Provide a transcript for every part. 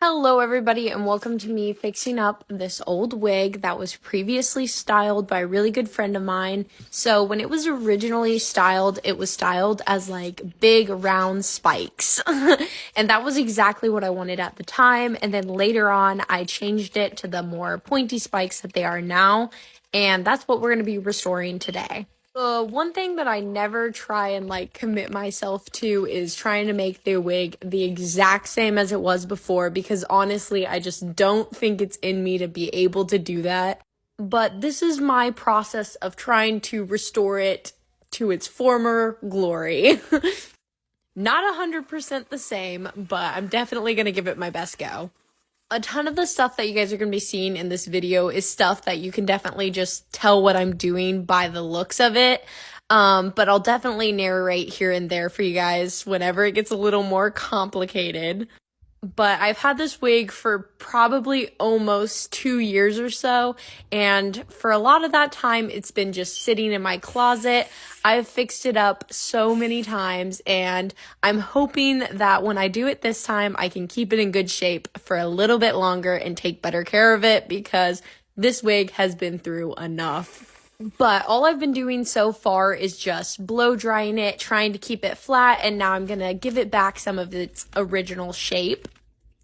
Hello everybody and welcome to me fixing up this old wig that was previously styled by a really good friend of mine. So when it was originally styled, it was styled as like big round spikes. And that was exactly what I wanted at the time. And then later on, I changed it to the more pointy spikes that they are now. And that's what we're going to be restoring today. One thing that I never try and commit myself to is trying to make the wig the exact same as it was before, because honestly, I just don't think it's in me to be able to do that. But this is my process of trying to restore it to its former glory. Not 100% the same, but I'm definitely going to give it my best go. A ton of the stuff that you guys are going to be seeing in this video is stuff that you can definitely just tell what I'm doing by the looks of it. But I'll definitely narrate here and there for you guys whenever it gets a little more complicated. But I've had this wig for probably almost 2 years or so, and for a lot of that time, it's been just sitting in my closet. I've fixed it up so many times, and I'm hoping that when I do it this time, I can keep it in good shape for a little bit longer and take better care of it, because this wig has been through enough. But all I've been doing so far is just blow drying it, trying to keep it flat, and now I'm gonna give it back some of its original shape.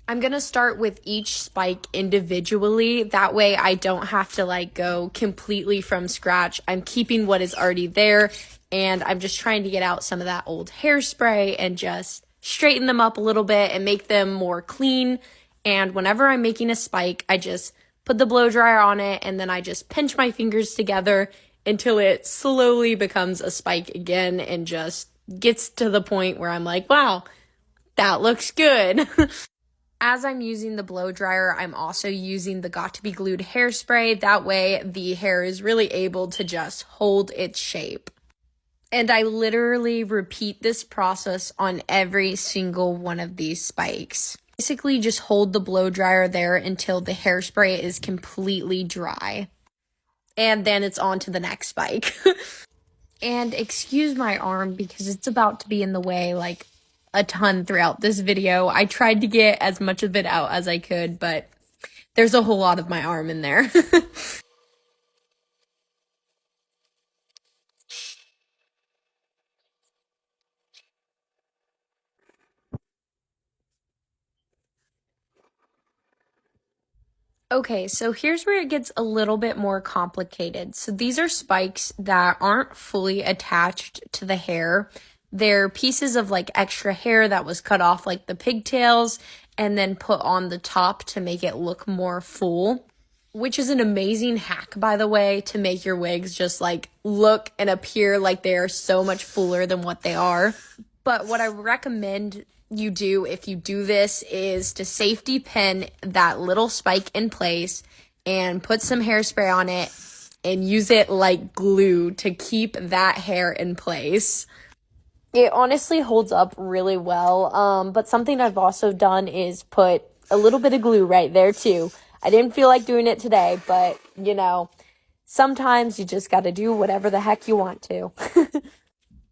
I'm gonna start with each spike individually. That way I don't have to go completely from scratch. I'm keeping what is already there, and I'm just trying to get out some of that old hairspray and just straighten them up a little bit and make them more clean. And whenever I'm making a spike, I just put the blow dryer on it, and then I just pinch my fingers together until it slowly becomes a spike again and just gets to the point where I'm like, wow, that looks good. As I'm using the blow dryer, I'm also using the Got to Be Glued hairspray. That way the hair is really able to just hold its shape. And I literally repeat this process on every single one of these spikes. Basically just hold the blow dryer there until the hairspray is completely dry. And then it's on to the next spike. And excuse my arm because it's about to be in the way a ton throughout this video. I tried to get as much of it out as I could, but there's a whole lot of my arm in there. Okay, so here's where it gets a little bit more complicated. So these are spikes that aren't fully attached to the hair. They're pieces of extra hair that was cut off the pigtails and then put on the top to make it look more full, which is an amazing hack, by the way, to make your wigs just look and appear like they are so much fuller than what they are. But what I recommend you do if you do this is to safety pin that little spike in place and put some hairspray on it and use it like glue to keep that hair in place. It honestly holds up really well, but something I've also done is put a little bit of glue right there too. I didn't feel like doing it today, but sometimes you just gotta do whatever the heck you want to.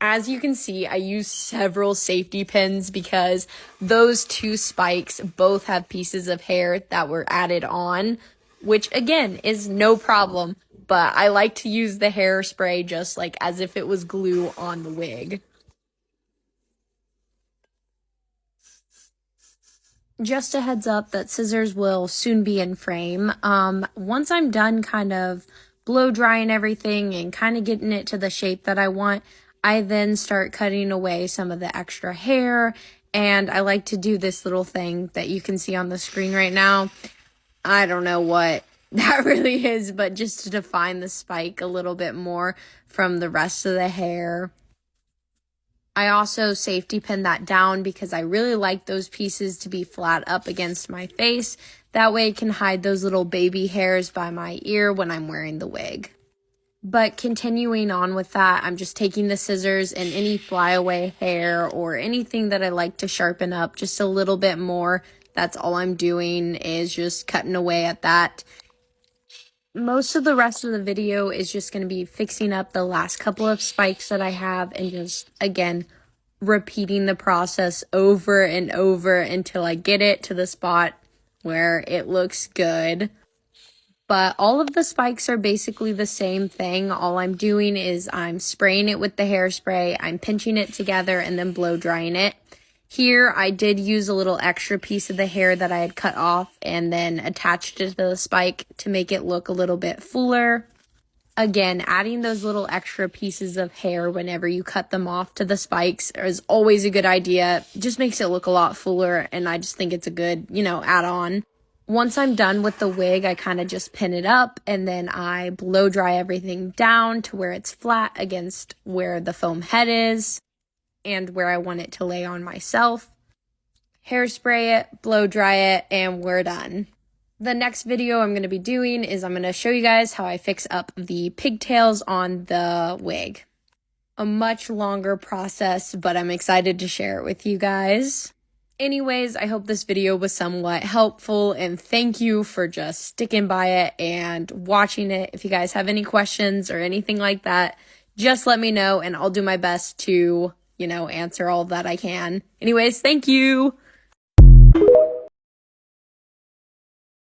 As you can see, I use several safety pins because those two spikes both have pieces of hair that were added on, which again is no problem, but I like to use the hairspray just as if it was glue on the wig. Just a heads up that scissors will soon be in frame. Once I'm done kind of blow drying everything and kind of getting it to the shape that I want, I then start cutting away some of the extra hair, and I like to do this little thing that you can see on the screen right now. I don't know what that really is, but just to define the spike a little bit more from the rest of the hair. I also safety pin that down because I really like those pieces to be flat up against my face. That way it can hide those little baby hairs by my ear when I'm wearing the wig. But continuing on with that, I'm just taking the scissors and any flyaway hair or anything that I like to sharpen up just a little bit more. That's all I'm doing is just cutting away at that. Most of the rest of the video is just going to be fixing up the last couple of spikes that I have and just, again, repeating the process over and over until I get it to the spot where it looks good. But all of the spikes are basically the same thing. All I'm doing is I'm spraying it with the hairspray, I'm pinching it together, and then blow drying it. Here, I did use a little extra piece of the hair that I had cut off and then attached it to the spike to make it look a little bit fuller. Again, adding those little extra pieces of hair whenever you cut them off to the spikes is always a good idea. It just makes it look a lot fuller, and I just think it's a good, add-on. Once I'm done with the wig, I kind of just pin it up, and then I blow dry everything down to where it's flat against where the foam head is and where I want it to lay on myself. Hairspray it, blow dry it, and we're done. The next video I'm going to be doing is I'm going to show you guys how I fix up the pigtails on the wig. A much longer process, but I'm excited to share it with you guys. Anyways, I hope this video was somewhat helpful, and thank you for just sticking by it and watching it. If you guys have any questions or anything like that, just let me know and I'll do my best to, answer all that I can. Anyways, thank you.